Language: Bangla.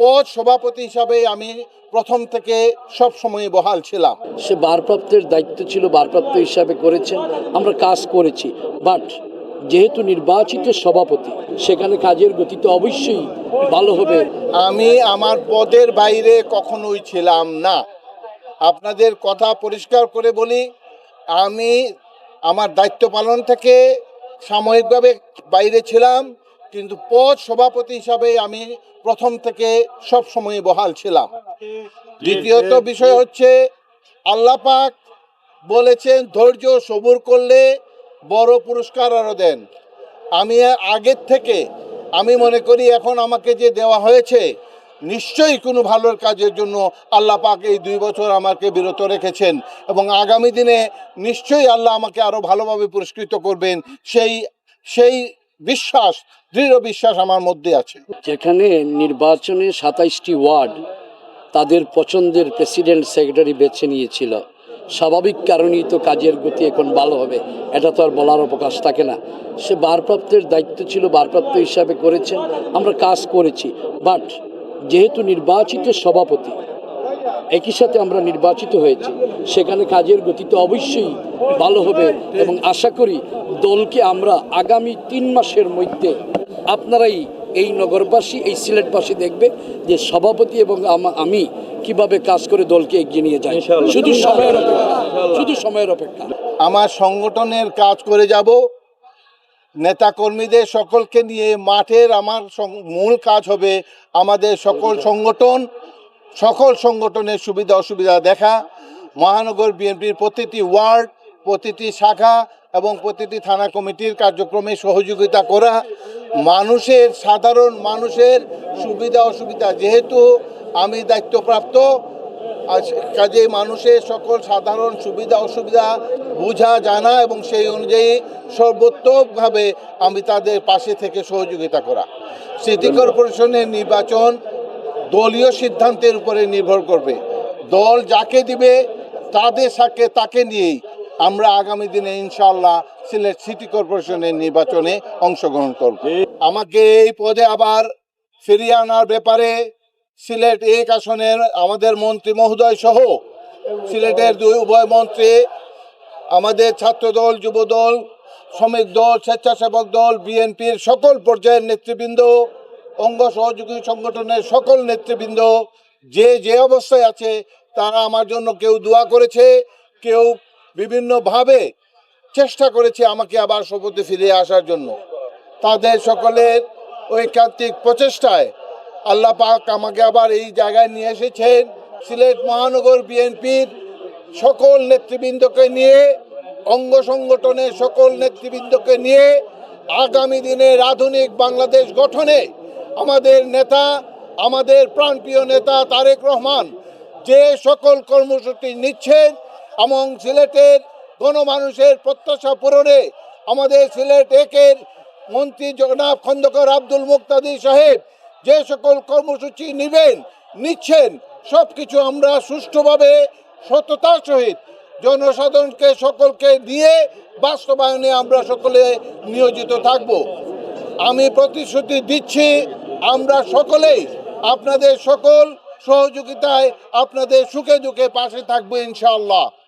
পদ সভাপতি হিসাবে আমি প্রথম থেকে সব সময় বহাল ছিলাম। সে ভারপ্রাপ্তের দায়িত্ব ছিল, ভারপ্রাপ্ত হিসাবে করেছেন, আমরা কাজ করেছি। বাট যেহেতু নির্বাচিত সভাপতি, সেখানে কাজের গতি তো অবশ্যই ভালো হবে। আমি আমার পদের বাইরে কখনোই ছিলাম না। আপনাদের কথা পরিষ্কার করে বলি, আমি আমার দায়িত্ব পালন থেকে সাময়িকভাবে বাইরে ছিলাম, কিন্তু পদ সভাপতি হিসাবে আমি প্রথম থেকে সব সময় বহাল ছিলাম। দ্বিতীয়ত বিষয় হচ্ছে, আল্লাহ পাক বলেছেন ধৈর্য সবুর করলে বড় পুরস্কার আরও দেন। আমি আগের থেকে আমি মনে করি এখন আমাকে যে দেওয়া হয়েছে নিশ্চয়ই কোনো ভালোর কাজের জন্য আল্লাহ পাক এই 2 বছর আমাকে বিরত রেখেছেন, এবং আগামী দিনে নিশ্চয়ই আল্লাহ আমাকে আরও ভালোভাবে পুরস্কৃত করবেন, সেই বিশ্বাস, দৃঢ় বিশ্বাস আমার মধ্যে আছে। যেখানে নির্বাচনে 27টি ওয়ার্ড তাদের পছন্দের প্রেসিডেন্ট সেক্রেটারি বেছে নিয়েছিল, স্বাভাবিক কারণেই তো কাজের গতি এখন ভালো হবে, এটা তো আর বলার অবকাশ থাকে না। সে ভারপ্রাপ্তের দায়িত্ব ছিল, ভারপ্রাপ্ত হিসাবে করেছেন, আমরা কাজ করেছি। বাট যেহেতু নির্বাচিত সভাপতি, একই সাথে আমরা নির্বাচিত হয়েছি, সেখানে কাজের গতি তো অবশ্যই ভালো হবে এবং আশা করি দলকে আমরা আগামী 3 মাসের মধ্যে আপনারাই, এই নগরবাসী, এই সিলেটবাসী দেখবে যে সভাপতি এবং আমি কিভাবে কাজ করে দলকে এগিয়ে নিয়ে যাই। শুধু সময়ের অপেক্ষা। আমার সংগঠনের কাজ করে যাব, নেতাকর্মীদের সকলকে নিয়ে মাঠের আমার মূল কাজ হবে আমাদের সকল সংগঠনের সুবিধা অসুবিধা দেখা, মহানগর বিএনপির প্রতিটি ওয়ার্ড, প্রতিটি শাখা এবং প্রতিটি থানা কমিটির কার্যক্রমে সহযোগিতা করা, সাধারণ মানুষের সুবিধা অসুবিধা, যেহেতু আমি দায়িত্বপ্রাপ্ত, কাজে মানুষের সকল সাধারণ সুবিধা অসুবিধা বোঝা, জানা এবং সেই অনুযায়ী সর্বোত্তমভাবে আমি তাদের পাশে থেকে সহযোগিতা করা। সিটি কর্পোরেশনের নির্বাচন দলীয় সিদ্ধান্তের উপরে নির্ভর করবে। দল যাকে দিবে তাকে নিয়েই আমরা আগামী দিনে ইনশাআল্লাহ সিলেট সিটি কর্পোরেশনের নির্বাচনে অংশগ্রহণ করব। আমাকে এই পদে আবার ফিরিয়ে আনার ব্যাপারে সিলেট 1 আসনের আমাদের মন্ত্রী মহোদয় সহ সিলেটের উভয় মন্ত্রী, আমাদের ছাত্রদল, যুবদল, শ্রমিক দল, স্বেচ্ছাসেবক দল, বিএনপির সকল পর্যায়ের নেতৃবৃন্দ, অঙ্গ সহযোগী সংগঠনের সকল নেতৃবৃন্দ যে অবস্থায় আছে, তারা আমার জন্য কেউ দোয়া করেছে, কেউ বিভিন্নভাবে চেষ্টা করেছে আমাকে আবার শপথে ফিরে আসার জন্য। তাদের সকলের ঐকান্তিক প্রচেষ্টায় আল্লাহ পাক আমাকে আবার এই জায়গায় নিয়ে এসেছেন। সিলেট মহানগর বিএনপির সকল নেতৃবৃন্দকে নিয়ে, অঙ্গ সংগঠনের সকল নেতৃবৃন্দকে নিয়ে আগামী দিনের আধুনিক বাংলাদেশ গঠনে আমাদের প্রাণপ্রিয় নেতা তারেক রহমান যে সকল কর্মসূচি নিচ্ছেন এবং সিলেটের গণমানুষের প্রত্যাশা পূরণে আমাদের সিলেট 1-এর মন্ত্রী জনাব খন্দকার আব্দুল মুক্তাদির সাহেব যে সকল কর্মসূচি নিচ্ছেন, সব কিছু আমরা সুষ্ঠুভাবে সততার সহিত জনসাধারণকে সকলকে নিয়ে বাস্তবায়নে আমরা সকলে নিয়োজিত থাকব। আমি প্রতিশ্রুতি দিচ্ছি, আমরা সকলেই আপনাদের সকল সহযোগিতায় আপনাদের সুখে দুঃখে পাশে থাকবো ইনশাআল্লাহ।